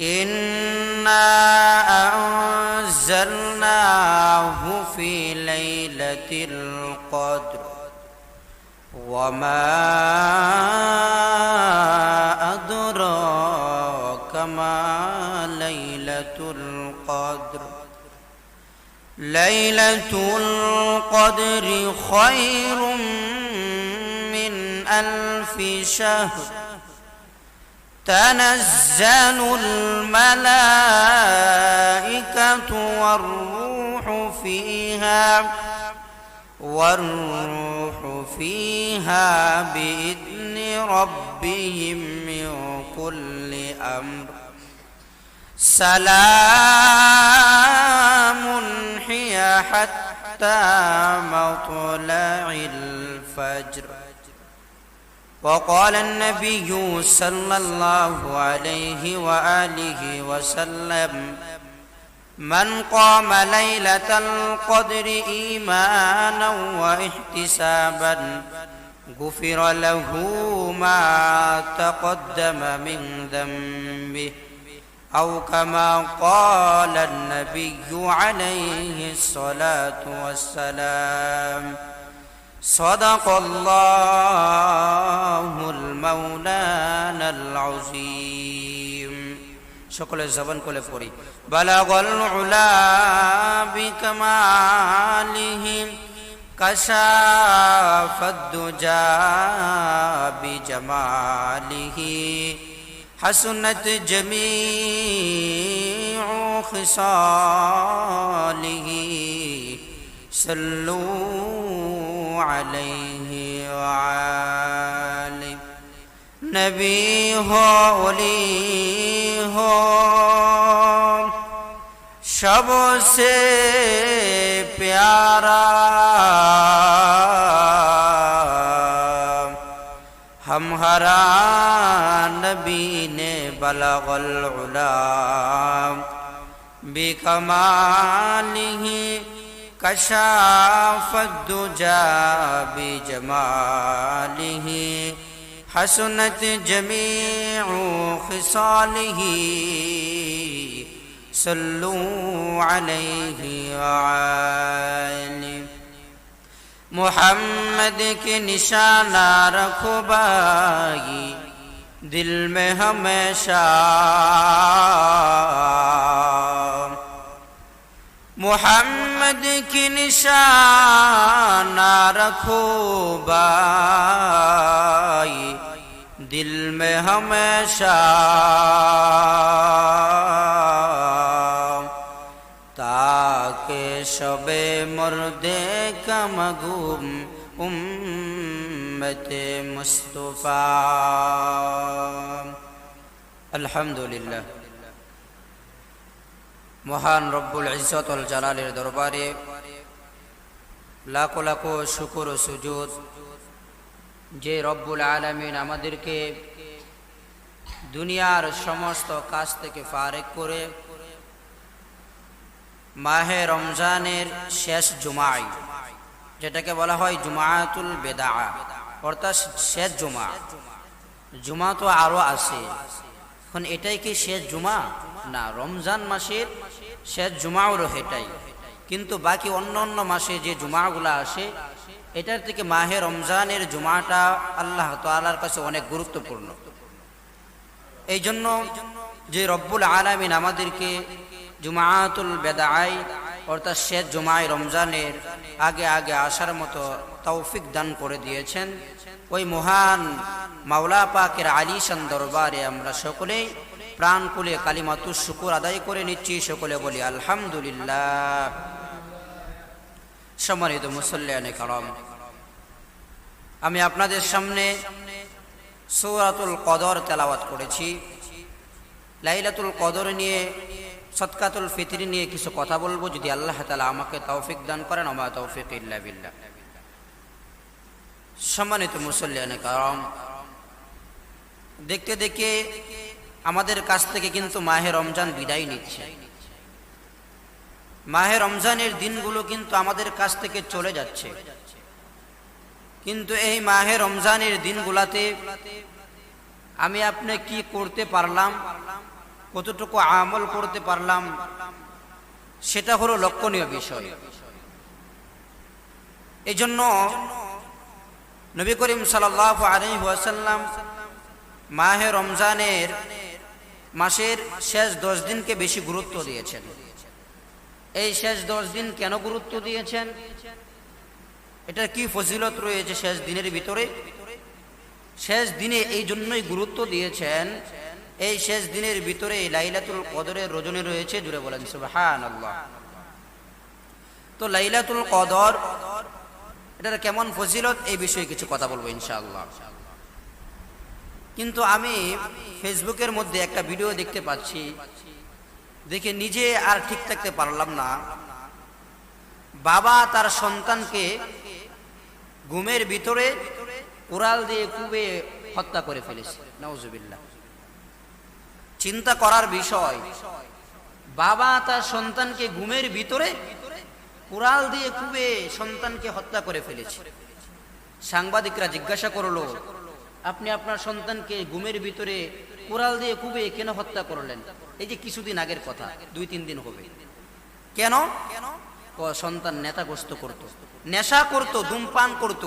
إنا أنزلناه في ليلة القدر وما أدراك ما ليلة القدر ليلة القدر خير من 1000 شهر تنزل الملائكة والروح فيها بإذن ربهم من كل أمر سلام هي حتى مطلع الفجر. وقال النبي صلى الله عليه وآله وسلم من قام ليلة القدر إيمانا واحتسابا غفر له ما تقدم من ذنبه أو كما قال النبي عليه الصلاة والسلام صدق الله المولانا العظيم. সকলের জবান খুলে পড়ি। বালাগাল উলা বিকামালিহি কাশাফাদ দুজা বিজামালিহি হাসনাত জামিউ খিসালিহি সাল্লু আলাইহি ওয়া আলিহি। নবী হো ওলি হো सबसे प्यारा हमहरा नबी ने बलगल उला बिकमालिही कशाफद दुजा बिजमालिही हसनत जमीउ खिसालिही सल्लू अलैहि वआलिहि। मुहम्मद के निशाना रखो भाई दिल में हमेशा, मुहम्मद की निशाना रखो भाई दिल में हमेशा ताके शबे मुर्दे का मगूम उम्मते मुस्तफा। अल्हम्दुलिल्लाह। महान रब्बुल इज्जत वल जलालेर दरबारे लाखो लाखो शुक्र व सुजूद जे रब्बुल आलमीन आमादेरके दुनियार समस्त काज थेके फारेक करे माहे रमजानेर शेष जुमाई जेटाके बला हय जुमाआतुल बेदा अर्थात शेष जुमा। जुमा तो आरो आछे, এখন এটাই কি শেষ জুমা? না, রমজান মাসের শেষ জুমা হলো এটাই, কিন্তু বাকি অন্য অন্য মাসে যে জুমাগুলো আসে এটার থেকে মাহে রমজানের জুমাটা আল্লাহ তাআলার কাছে অনেক গুরুত্বপূর্ণ। এই জন্য যে রব্বুল আলামিন আমাদেরকে জুমাআতুল বেদায় অর্থাৎ শেষ জুমায় রমজানের আগে আগে আসার মতো তৌফিক দান করে দিয়েছেন, ওই মহান মাওলা পাকের আলিশান দরবারে আমরা সকলেই প্রাণ খুলে কালিমাতুশ শুকর আদায় করে নিচ্ছি। সকলে বলি আলহামদুলিল্লাহ। সম্মানিত মুসল্লিয়ানে কারাম, আমি আপনাদের সামনে সূরাতুল কদর তেলাওয়াত করেছি। লাইলাতুল কদর নিয়ে, সদকাতুল ফিতর নিয়ে কিছু কথা বলবো, যদি আল্লাহ তাআলা আমাকে তৌফিক দান করেন। ওয়া মা তৌফিক ইল্লা বিল্লাহ। সম্মানিত মুসল্লিয়ানে কারাম, দেখতে দেখতে আমাদের কাছ থেকে কিন্তু মাহে রমজান বিদায় নিচ্ছে। মাহে রমজানের দিনগুলো কিন্তু আমাদের কাছ থেকে চলে যাচ্ছে, কিন্তু এই মাহে রমজানের দিনগুলাতে আমি আপনি কি করতে পারলাম, কতটুকু আমল করতে পারলাম, সেটা হলো লক্ষণীয় বিষয়। এই জন্য নবী করিম সাল্লাল্লাহু আলাইহি ওয়াসাল্লাম মাহে রমজানের মাসের শেষ 10 দিনকে বেশি গুরুত্ব দিয়েছেন। এই শেষ 10 দিন কেন গুরুত্ব দিয়েছেন? এটার কি ফজিলত রয়েছে শেষ দিনের ভিতরে? শেষ দিনে এই জন্যই গুরুত্ব দিয়েছেন, এই শেষ দিনের ভিতরে লাইলাতুল কদরের রজনী রয়েছে। জুড়ে বলেন সুবহানাল্লাহ। তো লাইলাতুল কদর এটার কেমন ফজিলত, এই বিষয়ে কিছু কথা বলবো ইনশাআল্লাহ। কিন্তু আমি ফেসবুকের মধ্যে একটা ভিডিও দেখতে পাচ্ছি, দেখে নিজে আর ঠিক থাকতে পারলাম না। বাবা তার সন্তানকে ঘুমের ভিতরে কুড়াল দিয়ে কুবে হত্যা করে ফেলেছে। নাউজুবিল্লাহ। চিন্তা করার বিষয়, বাবা তার সন্তানকে ঘুমের ভিতরে কুড়াল দিয়ে কুবে সন্তানকে হত্যা করে ফেলেছে। সাংবাদিকরা জিজ্ঞাসা করলো, আপনি আপনার সন্তানকে ঘুমের ভিতরে কুড়াল দিয়ে কুবে কেন হত্যা করলেন? এই যে কিছুদিন আগের কথা, 2-3 দিন হবে। কেন? সন্তান নেশাগ্রস্ত করত, নেশা করত, ধূমপান করত।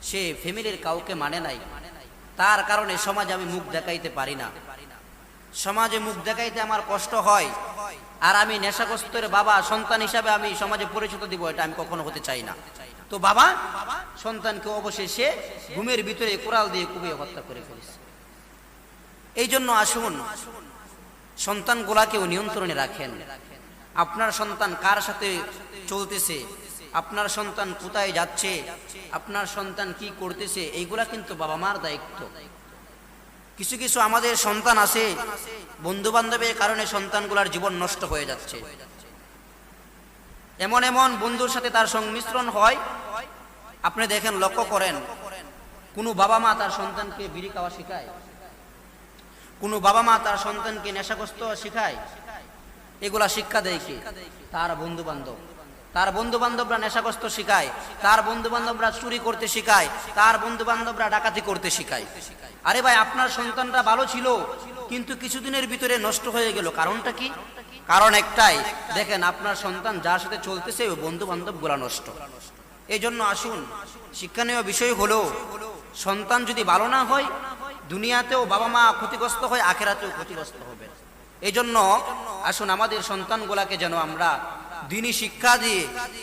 সে ফ্যামিলির কাউকে মানে নাই, তার কারণে সমাজে আমি মুখ দেখাইতে পারি না, সমাজে মুখ দেখাইতে আমার কষ্ট হয়। আর আমি নেশাগ্রস্তের বাবা সন্তান হিসাবে আমি সমাজে পরিচিত দিব, এটা আমি কখনো হতে চাই না। তো বাবা সন্তানকে অবশেষে ঘুমের ভিতরে কুড়াল দিয়ে কুপিয়ে হত্যা করে ফেলেছে। এই জন্য আসুন সন্তানগুলাকেও নিয়ন্ত্রণে রাখেন। আপনার সন্তান কার সাথে চলতেছে, আপনার সন্তান কোথায় যাচ্ছে, আপনার সন্তান কি করতেছে, এইগুলা কিন্তু বাবা মার দায়িত্ব। কিছু কিছু আমাদের সন্তান আছে, বন্ধু বান্ধবের কারণে সন্তানগুলার জীবন নষ্ট হয়ে যাচ্ছে। এমন এমন বন্ধুর সাথে তার সংমিশ্রণ হয়, আপনি দেখেন, লক্ষ্য করেন, কোনো বাবা মা তার সন্তানকে বিড়ি খাওয়া শেখায়, কোনো বাবা মা তার সন্তানকে নেশাগ্রস্ত শেখায়। এগুলা শিক্ষা দেয় কি? তার বন্ধু বান্ধব। তার বন্ধু বান্ধবরা নেশাগ্রস্ত শিখায়, তার বন্ধু বান্ধবরা চুরি করতে শিখায়, তার বন্ধু বান্ধবরা ডাকাতি করতে শিখায়। আরে ভাই, আপনার সন্তানটা ভালো ছিল, কিন্তু কিছুদিনের ভিতরে নষ্ট হয়ে গেল। কারণটা কি? কারণ একটাই, দেখেন আপনার সন্তান যার সাথে চলতেছে ওই বন্ধু বান্ধব গুলা নষ্ট। এই জন্য আসুন, শিক্ষণীয় বিষয় হলো, সন্তান যদি ভালো না হয়, দুনিয়াতেও বাবা মা ক্ষতিগ্রস্ত হয়, আখিরাতেও ক্ষতিগ্রস্ত হবে। এই জন্য আসুন আমাদের সন্তানগুলাকে যেন আমরা দ্বীনি শিক্ষা দিয়ে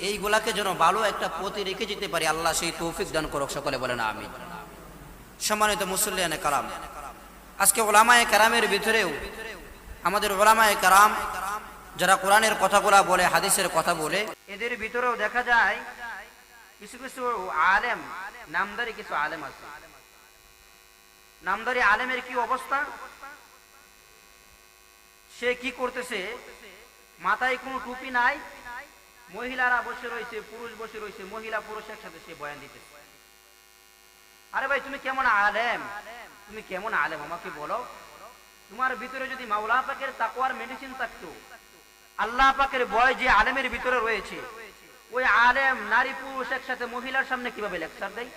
এইগুলাকে যেন ভালো একটা পথে রেখে যেতে পারি। আল্লাহ সেই তৌফিক দান করুক, সকলে বলেন আমিন। সম্মানিত মুসল্লিয়ানে কারাম, আজকে উলামায়ে কেরামের ভিতরেও আমাদের উলামায়ে কেরাম যারা কোরআনের কথাগুলা বলে, হাদিসের কথা বলে, এদের ভিতরেও দেখা যায় কিছু কিছু আলেম, নামদারি কিছু আলেম আছে। নামদারি আলেমের কি অবস্থা? সে কি করতেছে? মাথায় কোনো টুপি নাই, মহিলারা বসে রয়েছে, পুরুষ বসে রয়েছে, মহিলা পুরুষ একসাথে সে বয়ান দিতেছে। আরে ভাই, তুমি কেমন আলেম? তুমি কেমন আলেম আমাকে বলো। তোমার ভিতরে যদি মাওলা পাকের তাকওয়ার মেডিসিন থাকতো, আল্লাহ পাকের ভয় যে আলেমের ভিতরে রয়েছে, ওই আলেম নারী পুরুষ একসাথে মহিলার সামনে কিভাবে লেকচার দেয়?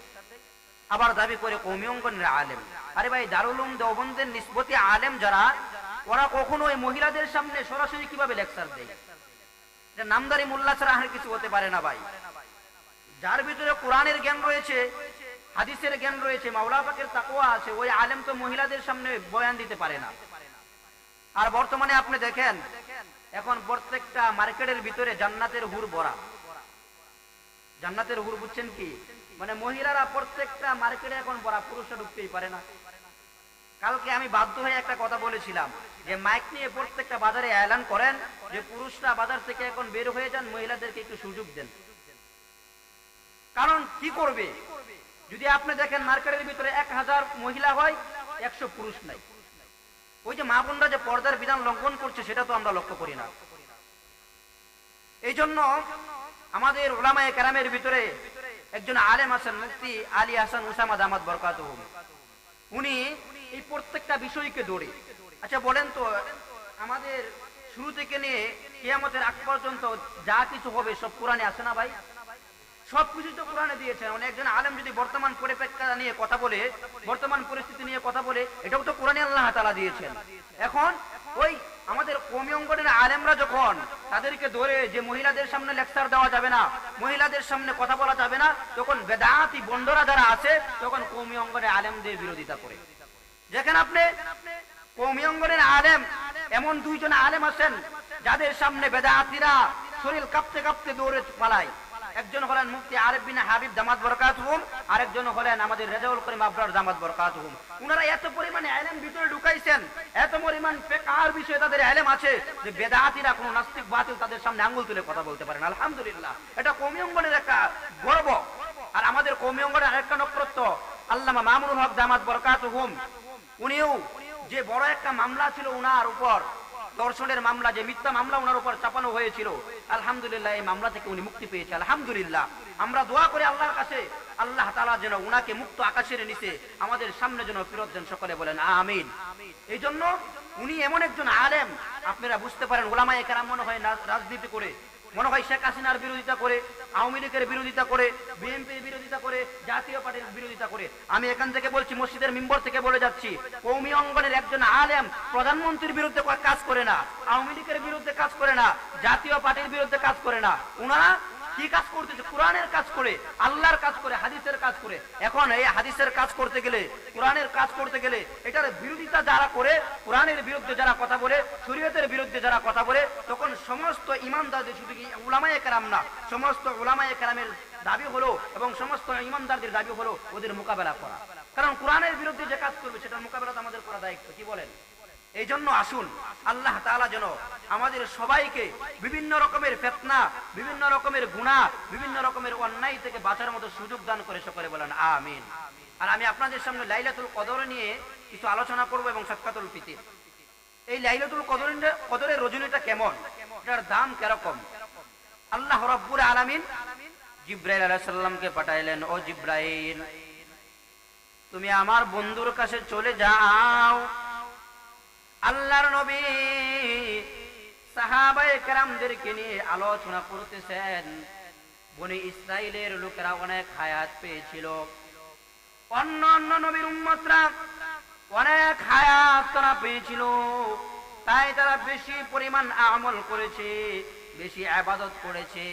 আবার দাবি করে কওমি অঙ্গনের আলেম। আরে ভাই, দারুল উলুম দেওবন্দের নিসবতি আলেম যারা, ওরা কখনো ওই মহিলাদের সামনে সরাসরি কিভাবে লেকচার দেয়? এটা নামদারি মোল্লা ছাড়া আর কিছু হতে পারে না ভাই। যার ভিতরে কোরআনের জ্ঞান রয়েছে, হাদিসের জ্ঞান রয়েছে, মাওলা পাকের তাকওয়া আছে, ওই আলেম তো মহিলাদের সামনে বয়ান দিতে পারে না। আর বর্তমানে আপনি দেখেন, এখন প্রত্যেকটা মার্কেটের ভিতরে জান্নাতের হুর ভরা। জান্নাতের হুর বুঝছেন কি? মানে মহিলারা প্রত্যেকটা মার্কেটে এখন ভরা, পুরুষরা ঢুকতেই পারে না। কালকে আমি বাধ্য হয়ে একটা কথা বলেছিলাম যে মাইক নিয়ে প্রত্যেকটা বাজারে এলান করেন যে পুরুষরা বাজার থেকে এখন বের হয়ে যান, মহিলাদেরকে একটু সুযোগ দেন। কারণ কি করবে? যদি আপনি দেখেন মার্কেটের ভিতরে 1000 মহিলা হয়, 100 পুরুষ নাই। ওই যে মা বোনরা যে পর্দার বিধান লঙ্ঘন করছে, সেটা তো আমরা লক্ষ্য করি না। এই জন্য আমাদের উলামায়ে কেরামের ভিতরে একজন আলেম আছেন, মুফতি আলী হাসান উসামা দামাত বরকাতুহু। উনি এই প্রত্যেকটা বিষয়কে ধরে, আচ্ছা বলেন তো, আমাদের শুরু থেকে নিয়ে কিয়ামতের আগ পর্যন্ত যা কিছু হবে সব কোরআনে আছে না ভাই? সবকিছু তো কোরআনে দিয়েছেন। একজন আলেম যদি বর্তমান পরিপ্রেক্ষিত নিয়ে কথা বলে, বর্তমান পরিস্থিতি নিয়ে কথা বলে, এটাও তো কোরআনে আল্লাহ তাআলা দিয়েছেন। এখন ওই আমাদের কওমি অঙ্গনের আলেমরা যখন তাদেরকে ধরে যে মহিলাদের সামনে লেকচার দেওয়া যাবে না, মহিলাদের সামনে কথা বলা যাবে না, তখন বেদাতি বন্ডরা যারা আছে তখন কওমি অঙ্গনের আলেমদের বিরোধিতা করে। যেখানে আপনি কওমি অঙ্গনের আলেম, এমন দুইজন আলেম আছেন যাদের সামনে বেদাতিরা শরীর কাঁপতে কাঁপতে দৌড়ে পালায়। একজন হলেন মুফতি আরিফ বিন হাবিব দামাত বরকাতুহুম, আরেকজন হলেন আমাদের রেজাউল করিম আবরার দামাত বরকাতুহুম। উনারা এত পরিমাণে ইলম ভিতরে ঢুকাইছেন, এত পরিমাণ ফিকহের বিষয়ে তাদের ইলম আছে যে বেদাতিরা কোনো নাস্তিক বাতিল তাদের সামনে আঙ্গুল তুলে কথা বলতে পারেন। আলহামদুলিল্লাহ, এটা কওমি অঙ্গনের একটা গর্ব। আর আমাদের কওমি অঙ্গনের আরেকটা নক্ষত্র আল্লামা মামুনুল হক দামাত বরকাতুহুম, উনিও যে বড় একটা মামলা ছিল উনার উপর, দর্শনের মামলা, যে মিথ্যা মামলা ওনার উপর চাপানো হয়েছিল, আলহামদুলিল্লাহ এই মামলা থেকে উনি মুক্তি পেয়েছে। আলহামদুলিল্লাহ, আমরা দোয়া করি আল্লাহর কাছে আল্লাহ তাআলা যেন উনাকে মুক্ত আকাশের নিচে আমাদের সামনে যেন ফিরত দেন, সকলে বলেন আমিন। এই জন্য উনি এমন একজন আলেম, আপনারা বুঝতে পারেন উলামায়ে কেরাম মনে হয় রাজনীতি করে, মনে হয় শেখ হাসিনার বিরোধিতা করে, আওয়ামী লীগের বিরোধিতা করে, বিএনপির বিরোধিতা করে, জাতীয় পার্টির বিরোধিতা করে। আমি এখান থেকে বলছি, মসজিদের মিম্বর থেকে বলে যাচ্ছি, কওমি অঙ্গনের একজন আলেম প্রধানমন্ত্রীর বিরুদ্ধে কাজ করে না, আওয়ামী লীগের বিরুদ্ধে কাজ করে না, জাতীয় পার্টির বিরুদ্ধে কাজ করে না। উনারা কি কাজ করতেছে? কোরআনের কাজ করে, আল্লাহর কাজ করে, হাদিসের কাজ করে। এখন এই হাদিসের কাজ করতে গেলে, কোরআনের কাজ করতে গেলে, এটার বিরোধিতা যারা করে, কোরআনের বিরুদ্ধে যারা কথা বলে, শরীয়তের বিরুদ্ধে যারা কথা বলে, তখন সমস্ত ইমানদারদের, শুধু উলামায়ে কেরাম না, সমস্ত উলামায়ে কেরামের দাবি হলো এবং সমস্ত ইমানদারদের দাবি হলো ওদের মোকাবেলা করা। কারণ কোরআনের বিরুদ্ধে যে কাজ করবে সেটার মোকাবেলা তো আমাদের করা দায়িত্ব, কি বলেন? এই জন্য আসুন আল্লাহ তাআলা যেন আমাদের সবাইকে বিভিন্ন রকমের ফিতনা, বিভিন্ন রকমের গুনাহ, বিভিন্ন রকমের অন্যায় থেকে বাঁচার মতো সুযোগ দান করে, সকলে বলেন আমিন। আর আমি আপনাদের সামনে লাইলাতুল কদর নিয়ে কিছু আলোচনা করব এবং সাদকাতুল ফিতর। এই লাইলাতুল কদরের রজনীটা কেমন, এটার দাম কিরকম? আল্লাহ রাব্বুল আলামিন জিবরাইল আলাইহিস সালামকে পাঠাইলেন, ও জিবরাইল, তুমি আমার বন্ধুর কাছে চলে যাও। আল্লাহর নবী সাহাবায়ে কেরামদেরকে নিয়ে আলোচনা করতেছেন। বনি ইসরাইলের লোকেরা অনেক হায়াত পেয়েছিল, অন্য অন্য নবীর উম্মতরা অনেক হায়াত তারা পেয়েছিল, তাই তারা বেশি পরিমাণ আমল করেছে, বেশি ইবাদত করেছে।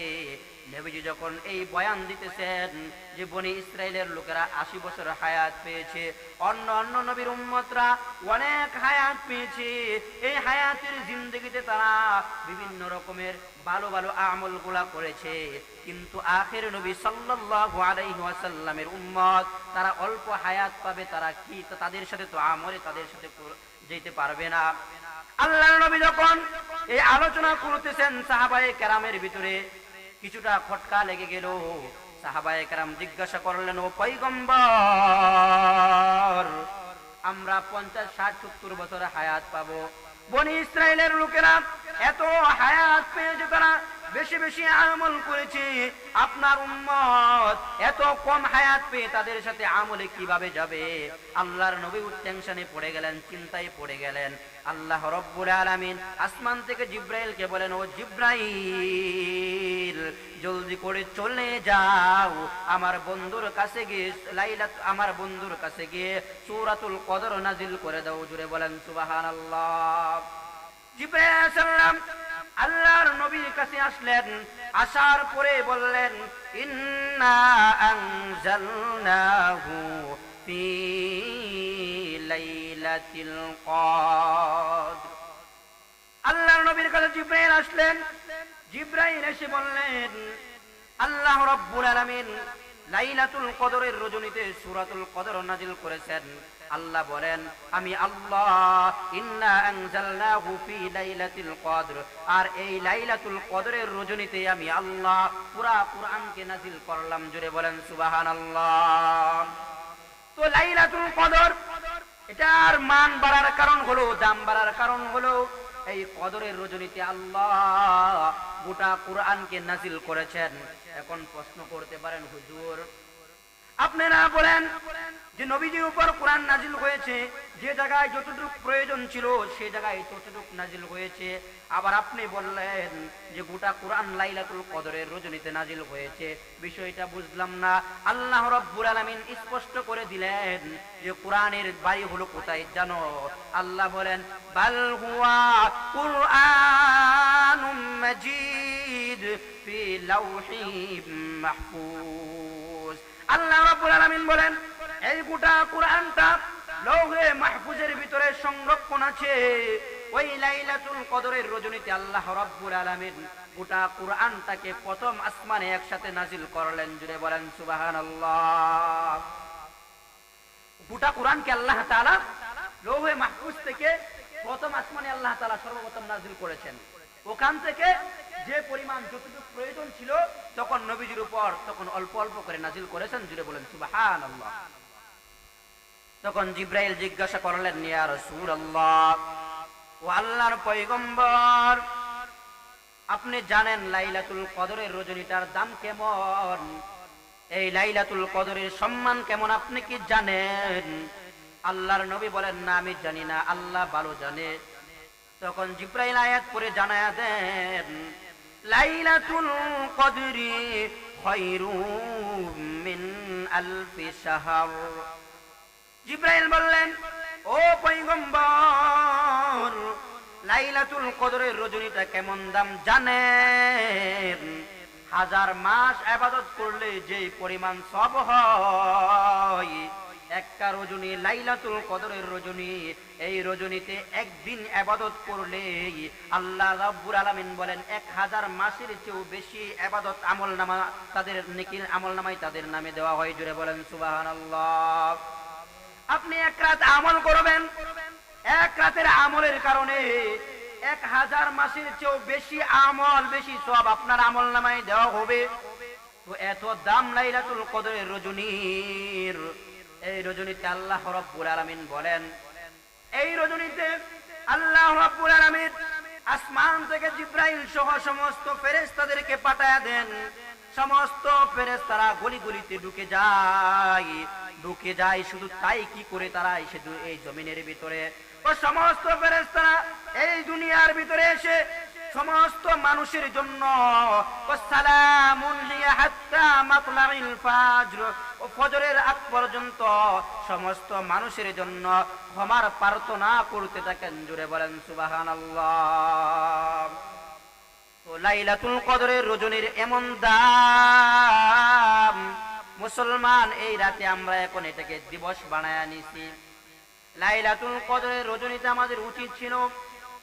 নবীজি যখন এই বয়ান দিতেছেন যে বনি ইসরাইলের লোকেরা 80 বছর হায়াত পেয়েছে, অন্য অন্য নবীর উম্মতরা অনেক হায়াত পেয়েছে, এই হায়াতের জিন্দেগিতে তারা বিভিন্ন রকমের ভালো ভালো আমলগুলা করেছে, কিন্তু আখির নবী সাল্লাল্লাহু আলাইহি ওয়াসাল্লামের উম্মত তারা অল্প হায়াত পাবে, তারা কি তাদের সাথে তো আমলে তাদের সাথে যেতে পারবে না। আল্লাহর নবী যখন এই আলোচনা করতেছেন, সাহাবায়ে কেরামের ভিতরে কিছুটা খটকা লেগে গেল। সাহাবায়ে কেরাম জিজ্ঞাসা করলেন, ও পয়গম্বর, আমরা 50, 60, 70 বছর হায়াত পাবো, বনি ইসরাইলের লোকেরা এত হায়াত পেয়েছে, তারা বেশি বেশি আমল করেছে, আপনার উম্মত এত কম হায়াত পেয়ে তাদের সাথে আমলে কিভাবে যাবে? আল্লাহর নবী টেনশনে পড়ে গেলেন, চিন্তায় পড়ে গেলেন। আল্লাহ রাব্বুল আলামিন আসমান থেকে জিবরাইলকে বলেন, ও জিবরাইল, জলদি করে চলে যাও, আমার বন্ধুর কাছে গিয়ে আমার বন্ধুর কাছে গিয়ে সূরাতুল কদর নাজিল করে দাও। জুড়ে বলেন সুবহানাল্লাহ। জিবরাইল আলাইহিস সালাম আল্লাহর নবীর কাছে আসলেন, আসার পরে বললেন, ইন্না আনজালনাহু ফি লাইলাতিল কদর। আল্লাহর নবীর কাছে জিবরাইল আসলেন, জিবরাইল এসে বললেন, আল্লাহ রাব্বুল আলামিন লাইলাতুল কদরের রজনীতে সূরাতুল কদর নাজিল করেছেন। আল্লাহ বলেন, আমি আল্লাহ ইন্না আনজালনাহু ফি লাইলাতিল কদর, আর এই লাইলাতুল কদরের রজনীতে আমি আল্লাহ পুরা কুরআনকে নাজিল করলাম। জোরে বলেন সুবহানাল্লাহ। তো লাইলাতুল কদর, এটার মান বাড়ার কারণ হলো, দাম বাড়ার কারণ হলো, এই কদরের রজনীতে আল্লাহ গোটা কুরআনকে নাজিল করেছেন। এখন প্রশ্ন করতে পারেন, হুজুর আপনারা বলেন যে নবীজির উপর কোরআন নাজিল হয়েছে, যে জায়গায় যতটুকু প্রয়োজন ছিল সেই জায়গায় ততটুকু নাজিল হয়েছে। আবার আপনি বললেন যে গোটা কোরআন লাইলাতুল কদরের রজনীতে নাজিল হয়েছে। বিষয়টা বুঝলাম না। আল্লাহ রাব্বুল আলামিন স্পষ্ট করে দিলেন যে কোরআনের বাড়ি হলো কোথায় জানো? আল্লাহ বলেন বাল হুয়া কুরআনুম মাজিদ ফি লাউহিম মাহফুজ। আল্লাহ রাব্বুল আলামিন বলেন এই গোটা কোরআনটা লৌহে মাহফুজের ভিতরে সংরক্ষণ আছে। ওই লাইলাতুল কদরের রজনীতে আল্লাহ রাব্বুল আলামিন গোটা কোরআনটাকে প্রথম আসমানে একসাথে নাজিল করলেন। জুড়ে বলেন সুবহানাল্লাহ। গোটা কোরআনকে আল্লাহ তাআলা লৌহে মাহফুজ থেকে প্রথম আসমানে আল্লাহ তাআলা সর্বপ্রথম নাজিল করেছেন। ওখান থেকে যে পরিমাণ যতটুকু প্রয়োজন ছিল তখন নবীজির উপর তখন অল্প অল্প করে নাজিল করেছেন। জুড়ে বলেন সুবহানাল্লাহ। তখন জিব্রাইল জিজ্ঞাসা করলেন ইয়া রাসূলুল্লাহ, ও আল্লাহর পয়গম্বর, আপনি জানেন লাইলাতুল কদরের রজনীটার দাম কেমন? এই লাইলাতুল কদরের সম্মান কেমন আপনি কি জানেন? আল্লাহর নবী বলেন না, আমি জানি না, আল্লাহ ভালো জানে। তখন জিব্রাইল আয়াত পড়ে জানায়া দেন লাইলাতুল কদরি খায়রুম মিন আলফি শাহর। জিব্রাইল বললেন ও পয়গম্বর, লাইলাতুল কদরের রজনীটা কেমন দাম জানেন? 1000 মাস ইবাদত করলে যে পরিমাণ সওয়াব হয়, একটা রজনী লাইলাতুল কদরের রজনী, এই রজনীতে একদিন ইবাদত করলে আল্লাহ রাব্বুল আলামিন বলেন 1000 মাসের চেয়েও বেশি ইবাদত আমলনামা তাদের নেকির আমলনামায় তাদের নামে দেওয়া হয়। জুড়ে বলেন সুবহানাল্লাহ। আপনি এক রাত আমল করবেন, এক রাতের আমলের কারণে 1000 মাসের চেয়েও বেশি আমল, বেশি সওয়াব আপনার আমলনামায় দেওয়া হবে। তো এত দাম লাইলাতুল কদরের রজনীর। এই রজনীতে আল্লাহ রাব্বুল আলামিন বলেন, এই রজনীতে আল্লাহ রাব্বুল আলামিন আসমান থেকে জিব্রাইল সহ সমস্ত ফেরেশতাদেরকে পাঠায়া দেন। সমস্ত ফেরেশতারা গলি গলিতে ঢুকে যায়। শুধু তাই কি করে তারা এসে এই জমিনের ভিতরে, ও সমস্ত ফেরেশতারা এই দুনিয়ার ভিতরে এসে সমস্ত মানুষের জন্য সালামুন লিয়া হাত্তা মাতলাইল ফাজর, ও ফজরের আগ পর্যন্ত সমস্ত মানুষের জন্য ক্ষমার প্রার্থনা করতে থাকেন। জুড়ে বলেন সুবহানাল্লাহ। তো লাইলাতুল কদরের রজনীর এমন দাম, মুসলমান এই রাতে আমরা এখন এটাকে দিবস বানায়া নিছি। লাইলাতুল কদরের রজনীতে আমাদের উচিত ছিল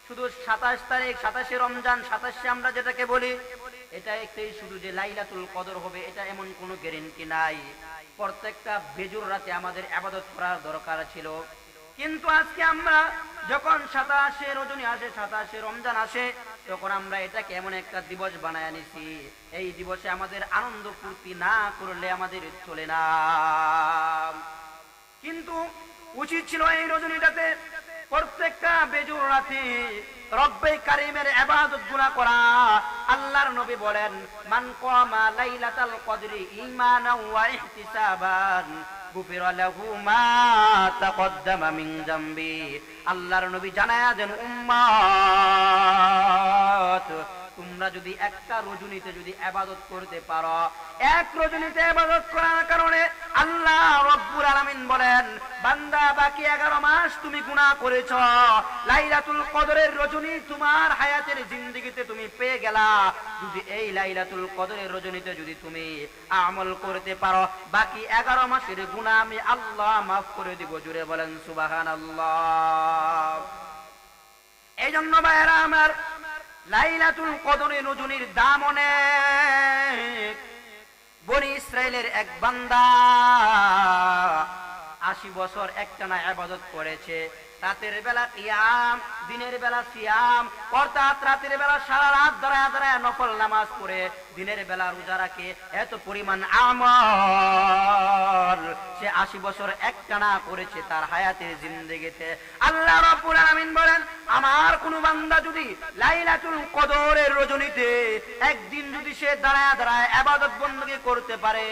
শুধু 27 তারিখ, 27শে রমজান, 27শে আমরা যেটাকে বলি, এটা একটাই শুধু যে লাইলাতুল কদর হবে এটা এমন কোনো গ্যারান্টি নাই। প্রত্যেকটা বেজুর রাতে আমাদের ইবাদত করার দরকার ছিল। কিন্তু আজকে আমরা যখন 27শে রজনী আসে, 27শে রমজান আসে, তখন আমরা এটাকে এমন একটা দিবস বানায় নিছি, এই দিবসে আমাদের আনন্দ ফুর্তি না করলে আমাদের চলে না। কিন্তু উচিত ছিল এই রজনীটাতে প্রত্যেকটা বেজুর রাতে রব্বে কারীমের ইবাদত গুনাহ করা। আল্লাহর নবী বলেন মান কামা লাইলাতাল কদরি ঈমানান ওয়া ইহতিসাবান গুফিরা লাহু মা তাকদ্দামা মিন যামবি। আল্লাহর নবী জানায়া দেন উম্মত, তোমরা যদি একটা রজনীতে যদি ইবাদত করতে পারো, এক রজনীতে ইবাদত করার কারণে আল্লাহ রাব্বুল আলামিন বলেন বান্দা বাকি 11 মাস তুমি গুনাহ করেছো, লাইলাতুল কদরের রজনী তোমার হায়াতের জিন্দেগিতে তুমি পেয়ে গেলা। যদি এই লাইলাতুল কদরের রজনীতে যদি তুমি আমল করতে পারো, বাকি 11 মাসের গুনাহ আমি আল্লাহ মাফ করে দিব। জুড়ে বলেন সুবহানাল্লাহ। এই জন্য ভাইরা আমার, লাইলাতুল কদরের রজনীর দাম অনেক। বনি ইসরাইলের এক বান্দা 80 বছর একটানা ইবাদত করেছে। রাতের বেলা কিয়াম, দিনের বেলা সিয়াম, অর্থাৎ রাতের বেলা সারা রাত দাঁড়ায় দাঁড়ায় নফল নামাজ পড়ে দিনের বেলা রোজা রাখে, এত পরিমাণ আমল সে 80 বছর একটানা করেছে তার হায়াতের জিন্দেগিতে। আল্লাহ রাব্বুল আলামিন বলেন, আমার কোন বান্দা যদি লাইলাতুল কদরের রজনীতে একদিন যদি সে দাঁড়ায় দাঁড়ায় ইবাদত বندگی করতে পারে,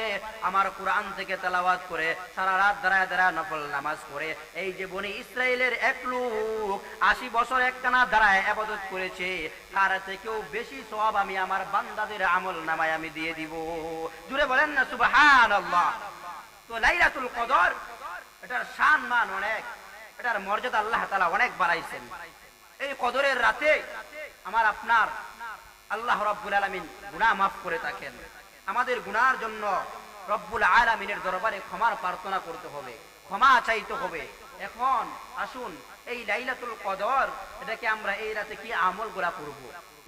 আমার কোরআন থেকে তেলাওয়াত করে, সারা রাত দাঁড়ায় দাঁড়ায় নফল নামাজ পড়ে, এই যে বনি ইসরাইলের এক লোক 80 বছর একটানা দাঁড়ায় ইবাদত করেছে, তার থেকেও বেশি সওয়াব আমি আমার বান্দাদের আমল নামায় আমি দিয়ে দিব। জুড়ে বলেন না সুবহানাল্লাহ। তো লাইলাতুল কদর এটার শান মান অনেক, এটার মর্যাদা আল্লাহ তাআলা অনেক বাড়াইছেন। এই কদরের রাতে আমার আপনার আল্লাহ রাব্বুল আলামিন গুনাহ মাফ করে থাকেন। আমাদের গুনার জন্য রব্বুল আলামিনের দরবারে ক্ষমার প্রার্থনা করতে হবে, ক্ষমা চাইতে হবে। এখন আসুন এই লাইলাতুল কদর এটাকে আমরা এই রাতে কি আমলগুলা করব।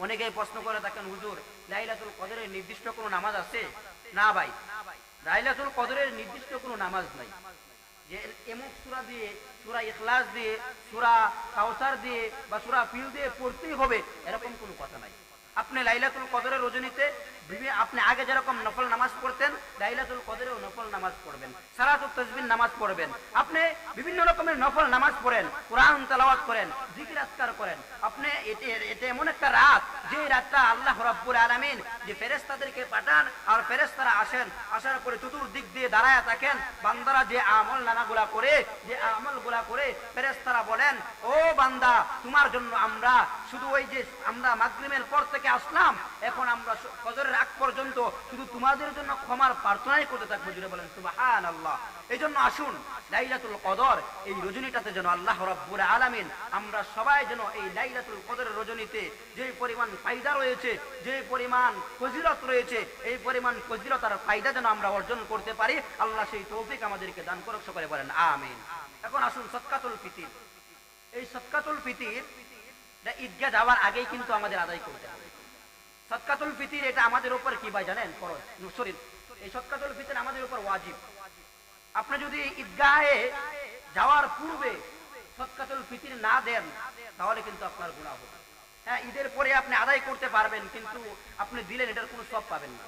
অনেকেই প্রশ্ন করে থাকেন, হুজুর লাইলাতুল কদরের নির্দিষ্ট কোনো নামাজ আছে? না ভাই, লাইলাতুল কদরের নির্দিষ্ট কোনো নামাজ নাই যে এমুক সূরা দিয়ে, সূরা ইখলাস দিয়ে, সূরা কাউসার দিয়ে বা সূরা ফিল দিয়ে পড়তেই হবে, এরকম কোনো কথা নাই। আপনি লাইলাতুল কদরের রজনীতে আপনি আগে যেরকম নফল নামাজ পড়তেন, লাইলাতুল কদরেও নফল নামাজ পড়বেন, সালাতুত তাসবিহ নামাজ পড়বেন, আপনি বিভিন্ন রকমের নফল নামাজ পড়েন, কোরআন তেলাওয়াত করেন, জিকির আজকার করেন। আপনি এটা এমন একটা রাত, যে রাতটা আল্লাহ রাব্বুল আলামিন যে ফেরেশতাদেরকে পাঠান, আর ফেরেশতারা আসেন, আসার পরে চতুর্দিক দিয়ে দাঁড়ায় থাকেন, বান্দারা যে আমল নামাগুলা করে, যে আমলগুলা করে, ফেরেশতারা বলেন, ও বান্দা তোমার জন্য আমরা শুধু ওই যে আমরা মাগরিবের পর থেকে আসলাম, এখন আমরা ফজরের আগ পর্যন্ত শুধু তোমাদের জন্য ক্ষমার প্রার্থনাই করতে থাকবো। জুড়ে বলেন সুবহানাল্লাহ। এই জন্য আসুন লাইলাতুল কদর এই রজনীটাতে যেন আল্লাহ রাব্বুল আলামিন আমরা সবাই যেন এই লাইলাতুল কদরের রজনীতে যে পরিমাণ ফায়দা রয়েছে, যে পরিমাণ ফজিলত রয়েছে, এই পরিমাণ ফজিলত আর ফায়দা যেন আমরা অর্জন করতে পারি। আল্লাহ সেই তৌফিক আমাদেরকে দান করুক, সকলে বলেন আমিন। এখন আসুন সদকাতুল ফিতর। এই সদকাতুল ফিতর এটা ঈদগাহ যাওয়ার আগেই কিন্তু আমাদের আদায় করতে হবে। সদকাতুল ফিতর এটা আমাদের উপর কি ভাই জানেন? ফরজ। সরি, এই সদকাতুল ফিতর আমাদের উপর ওয়াজিব। আপনি যদি ঈদগাহে যাওয়ার পূর্বে সদকাতুল ফিতর না দেন, তাহলে কিন্তু আপনার গুনাহ হবে। হ্যাঁ, ঈদের পরে আপনি আদায় করতে পারবেন, কিন্তু আপনি দিলেন এটার কোনো সওয়াব পাবেন না।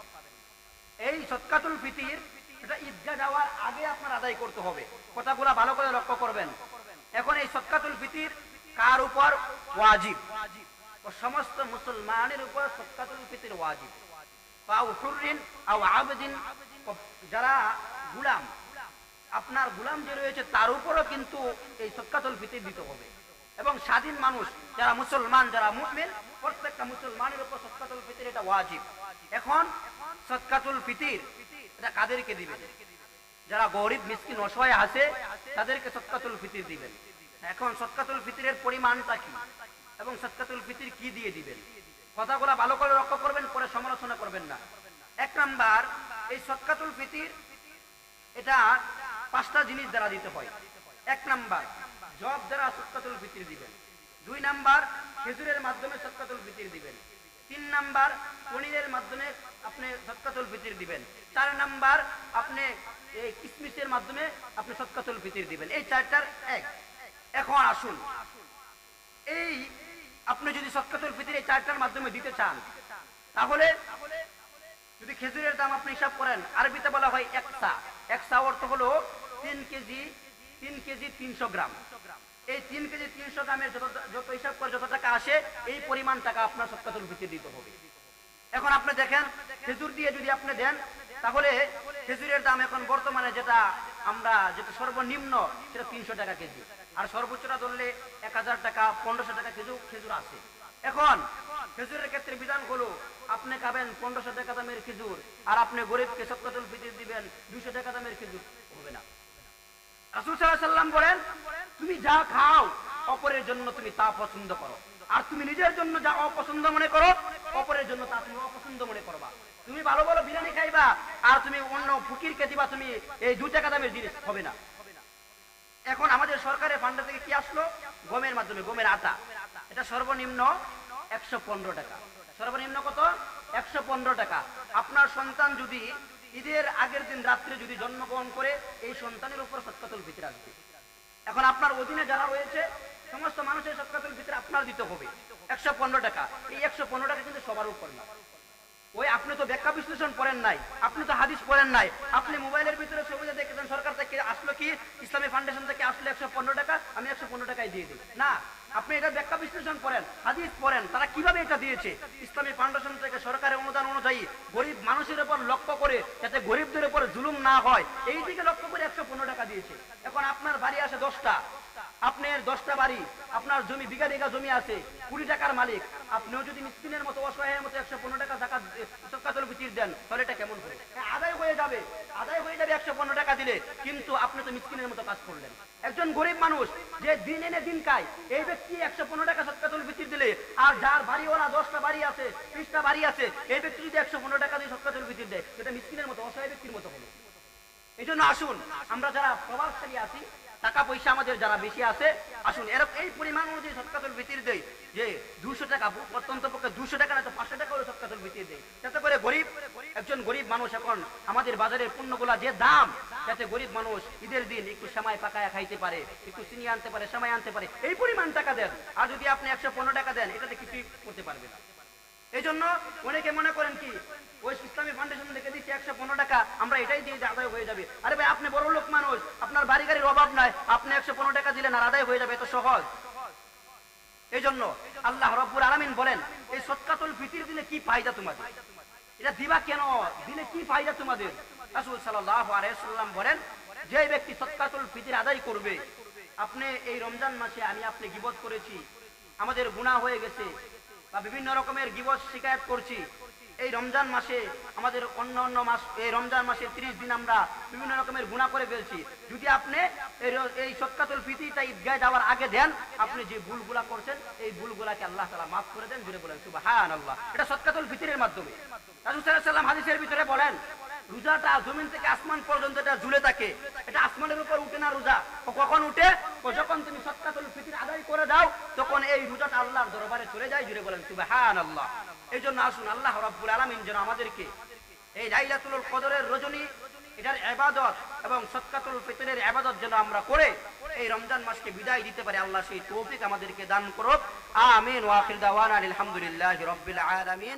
এই সদকাতুল ফিতর এটা ঈদগাহ যাওয়ার আগে আপনার আদায় করতে হবে। কথাগুলো ভালো করে লক্ষ্য করবেন। এখন এই সদকাতুল ফিতর কার উপর ওয়াজিব? ও সমস্ত মুসলমানের উপর সদকাতুল ফিতর ওয়াজিব। ফাউ হুররিন আও আবদিন, যারা গোলাম, আপনার গোলাম যে রয়েছে তার উপরও কিন্তু এই সদকাতুল ফিতর দিতে হবে। এবং স্বাধীন মানুষ যারা মুসলমান, যারা মুমিন, প্রত্যেকটা মুসলমানের উপর সদকাতুল ফিতর এটা ওয়াজিব। এখন সদকাতুল ফিতর এটা কাদেরকে দিবেন? যারা গরিব মিসকিন অসহায় আছে তাদেরকে সদকাতুল ফিতর দিবেন। এখন সদকাতুল ফিতরের পরিমাণটা কি এবং সদকাতুল ফিতর কি দিয়ে দিবেন, কথাগুলো ভালো করে লক্ষ্য করবেন, পরে সমালোচনা করবেন না। এক নাম্বার, এই সদকাতুল ফিতর এটা 5টা জিনিস দ্বারা দিতে হয়। এক নাম্বার, জব দ্বারা সদকাতুল ফিতর দিবেন। 2 নাম্বার, খেজুরের মাধ্যমে সদকাতুল ফিতর দিবেন। 3 নাম্বার, পনিরের মাধ্যমে আপনি সদকাতুল ফিতর দিবেন। 4 নাম্বার, আপনি এই কিশমিশের মাধ্যমে আপনি সদকাতুল ফিতর দিবেন। এই 4টার এক। এখন আসুন, এই আপনি যদি সদকাতুল ফিতর এই 4টার মাধ্যমে দিতে চান, তাহলে যদি খেজুরের দাম আপনি হিসাব করেন, আরবিতে বলা হয় একসা। একসা অর্থ হলো 3 কেজি 300 গ্রাম। এই 3 কেজি 300 গ্রামের যত হিসাব করে যত টাকা আসে, এই পরিমাণ টাকা আপনার সদকাতুল ফিতর দিতে হবে। এখন আপনি দেখেন, খেজুর দিয়ে যদি আপনি দেন, তাহলে খেজুরের দাম এখন বর্তমানে যেটা সর্বনিম্ন সেটা 300 টাকা কেজি, আর সর্বোচ্চটা ধরলে 1000 টাকা 1500 টাকা খেজুর আছে। এখন খেজুরের ক্ষেত্রে বিধান হলো, আপনি খাবেন 1500 টাকা দামের খেজুর, আর আপনি গরিবকে সদকাতুল ফিতর দিবেন 200 টাকা দামের খেজুর, হবে না। রাসূল সাল্লাল্লাহু আলাইহি ওয়াসাল্লাম বলেন, তুমি যা খাও অপরের জন্য তুমি তা পছন্দ করো, আর তুমি নিজের জন্য যা অপছন্দ মনে করো, অপরের জন্য তা তুমি অপছন্দ মনে করবা। তুমি ভালো ভালো বিরিয়ানি খাইবা, আর তুমি অন্য ফকিরকে দিবা, তুমি এই 2 টাকা দামের জিনিস, হবে না। এখন আমাদের সরকারের ফান্ড থেকে কি আসলো? গমের মাধ্যমে, গমের আটা। এটা সর্বনিম্ন 115 টাকা। সর্বনিম্ন কত? 115 টাকা। আপনার সন্তান যদি ঈদের আগের দিন রাত্রে যদি জন্মগ্রহণ করে, এই সন্তানের উপর সদকাতুল ফিতর আসবে। এখন আপনার অধীনে যারা রয়েছে সমস্ত মানুষের সদকাতুল ফিতর আপনার দিতে হবে 115 টাকা। এই 115 টাকা কিন্তু সবার উপর না। ওই আপনি তো ব্যাখ্যা বিশ্লেষণ পড়েন নাই, আপনি তো হাদিস পড়েন নাই, আপনি মোবাইলের ভিতরে সুবিধা দেখেছেন সরকার থেকে আসলো কি ইসলামী ফাউন্ডেশন থেকে আসলে 115 টাকা, আমি 115 টাকায় দিয়ে দিই না। আপনি এটা ব্যাখ্যা বিশ্লেষণ পড়েন, হাদিস পড়েন, তারা কিভাবে এটা দিয়েছে। ইসলামী ফাউন্ডেশন থেকে সরকারের অনুদান অনুযায়ী গরিব মানুষের উপর লক্ষ্য করে, যাতে গরিবদের উপর জুলুম না হয়, এই দিকে লক্ষ্য করে 115 টাকা দিয়েছে। এখন আপনার বাড়ি আসে 10টা, আপনার 10টা বাড়ি, আপনার জমি বিঘা বিঘা জমি আছে, 20 টাকার মালিক, আপনিও যদি মিসকিনের মতো অসহায়ের মতো 115 টাকা যাকাত সদকাতুল ফিতর দেন, তাহলে এটা কেমন হবে? আদায় হয়ে যাবে, আদায় হয়ে যাবে 115 টাকা দিলে, কিন্তু আপনি তো মিসকিনের মতো কাজ করলেন। একজন গরিব মানুষ যে দিন এনে দিন খায়, এই ব্যক্তি 115 টাকা সদকাতুল ফিতর দিলে, আর যার বাড়িওয়ালা 10টা বাড়ি আছে, 30টা বাড়ি আছে, এই ব্যক্তি যদি 115 টাকা দিয়ে সদকাতুল ফিতর দেয়, এটা মিসকিনের মতো অসহায় ব্যক্তির মতো হলো। এই জন্য আসুন, আমরা যারা প্রভাবশালী আছি, টাকা পয়সা আমাদের যারা বেশি আছে, আসুন এরকম এই পরিমাণ অনুযায়ী সদকাতুল ফিতর দেই, যে 200 টাকা, অত্যন্ত পক্ষে 200 টাকা না তো 500 টাকা করে সদকাতুল ফিতর দেই, যাতে করে গরিব একজন গরিব মানুষ, এখন আমাদের বাজারের পণ্যগুলা যে দাম, যাতে গরিব মানুষ ঈদের দিন একটু সেমাই পাকায়া খাইতে পারে, একটু চিনি আনতে পারে, সেমাই আনতে পারে, এই পরিমাণ টাকা দেন। আর যদি আপনি 115 টাকা দেন, এটাতে কিছুই করতে পারবে না। এই জন্য অনেকে মনে করেন কি ওই ইসলামী ফাউন্ডেশন থেকে দিচ্ছি 115 টাকা, আমরা এটাই দিয়ে আদায় হয়ে যাবে। আরে ভাই, আপনি বড় লোক মানুষ, আপনার বাড়ি গাড়ির অভাব নাই, আপনি 115 টাকা দিলেন আর আদায় হয়ে যাবে, এত সহজ। এই জন্য আল্লাহ রাব্বুল আলামিন বলেন, এই সদকাতুল ফিতর দিলে কি ফায়দা তোমাদের, এটা দিবা কেন, দিলে কি ফায়দা তোমাদের? রাসূল সাল্লাল্লাহু আলাইহি ওয়াসাল্লাম বলেন, যে ব্যক্তি সদকাতুল ফিতর আদায় করবে, আপনি এই রমজান মাসে আমি আপনি গীবত করেছি, আমাদের গুনাহ হয়ে গেছে, বা বিভিন্ন রকমের গীবত শিকায়ত করছি, এই রমজান মাসে আমাদের অন্য অন্য মাস, এই রমজান মাসে 30 দিন আমরা বিভিন্ন রকমের গুনাহ করে ফেলছি, যদি আপনি এই সদকাতুল ফিতরটা ঈদগাহে যাওয়ার আগে দেন, আপনি যে ভুলগুলা করছেন, এই ভুলগুলাকে আল্লাহ তাআলা মাফ করে দেন। জুড়ে বলেন সুবহানাল্লাহ। এটা সদকাতুল ফিতরের মাধ্যমে। রাসূল সাল্লাল্লাহু আলাইহি ওয়াসাল্লাম হাদিসের ভিতরে বলেন, রোজাটা জমিন থেকে আসমান পর্যন্ত এটা ঝুলে থাকে, এটা আসমানের উপর উঠে না। রোজা কখন উঠে? যখন তুমি সদকাতুল ফিতর আদায় করে দাও, তখন এই রোজাটা আল্লাহর দরবারে চলে যায়। জুড়ে বলেন সুবহানাল্লাহ। এই জন্য আসুন, আল্লাহ রাব্বুল আলামিন যেন আমাদেরকে এই লাইলাতুল কদরের রজনী, এটার ইবাদত এবং সদকাতুল ফিতরের ইবাদত যেন আমরা করে এই রমজান মাসকে বিদায় দিতে পারি, আল্লাহ সেই তৌফিক আমাদেরকে দান করুক। আমিন। ওয়া আখির দাওয়ানা আলহামদুলিল্লাহি রাব্বিল আলামিন।